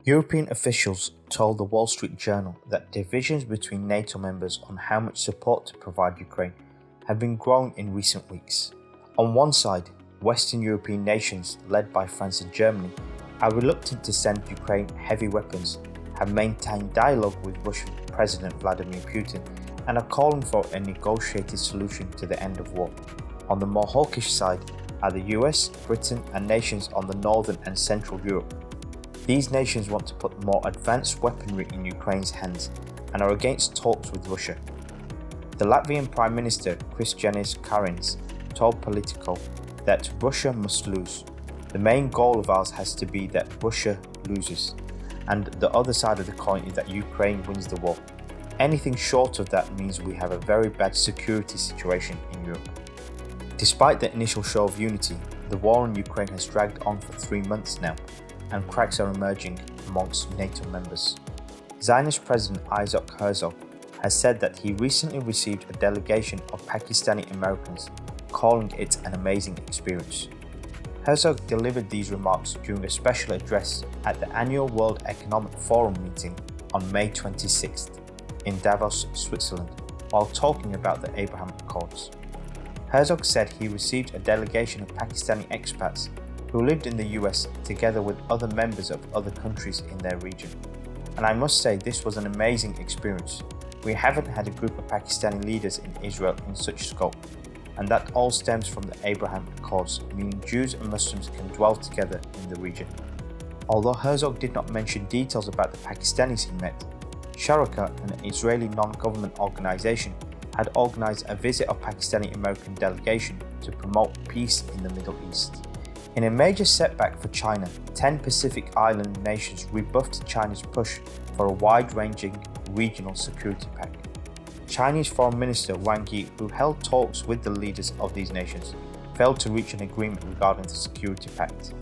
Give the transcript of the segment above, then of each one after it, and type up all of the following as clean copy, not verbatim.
European officials told the Wall Street Journal that divisions between NATO members on how much support to provide Ukraine have been growing in recent weeks. On one side, Western European nations led by France and Germany are reluctant to send Ukraine heavy weapons, have maintained dialogue with Russian President Vladimir Putin, and are calling for a negotiated solution to the end of war. On the more hawkish side are the US, Britain, and nations on the northern and central Europe. These nations want to put more advanced weaponry in Ukraine's hands and are against talks with Russia. The Latvian Prime Minister Krišjānis Kariņš told Politico that Russia must lose. The main goal of ours has to be that Russia loses, and the other side of the coin is that Ukraine wins the war. Anything short of that means we have a very bad security situation in Europe. Despite the initial show of unity, the war in Ukraine has dragged on for 3 months now, and cracks are emerging amongst NATO members. Zionist President Isaac Herzog has said that he recently received a delegation of Pakistani Americans, calling it an amazing experience. Herzog delivered these remarks during a special address at the annual World Economic Forum meeting on May 26th in Davos, Switzerland, while talking about the Abraham Accords. Herzog said he received a delegation of Pakistani expats who lived in the US together with other members of other countries in their region. And I must say this was an amazing experience. We haven't had a group of Pakistani leaders in Israel in such scope, and that all stems from the Abraham Accords, meaning Jews and Muslims can dwell together in the region. Although Herzog did not mention details about the Pakistanis he met, Sharaka, an Israeli non-government organization, had organized a visit of Pakistani American delegation to promote peace in the Middle East. In a major setback for China, 10 Pacific Island nations rebuffed China's push for a wide-ranging regional security pact. Chinese Foreign Minister Wang Yi, who held talks with the leaders of these nations, failed to reach an agreement regarding the security pact.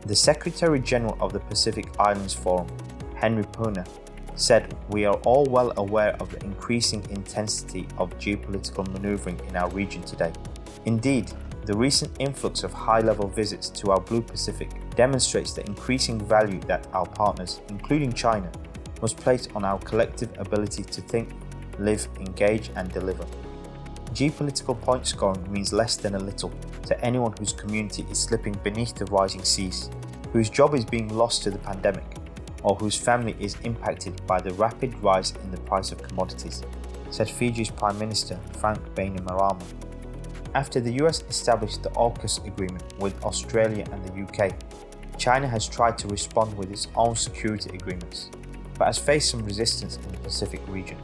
The Secretary General of the Pacific Islands Forum, Henry Puna, said, "We are all well aware of the increasing intensity of geopolitical maneuvering in our region today. Indeed, the recent influx of high-level visits to our Blue Pacific demonstrates the increasing value that our partners, including China, must place on our collective ability to think, live, engage, and deliver." Geopolitical point scoring means less than a little to anyone whose community is slipping beneath the rising seas, whose job is being lost to the pandemic, or whose family is impacted by the rapid rise in the price of commodities, said Fiji's Prime Minister Frank Bainimarama. After the US established the AUKUS agreement with Australia and the UK, China has tried to respond with its own security agreements, but has faced some resistance in the Pacific region.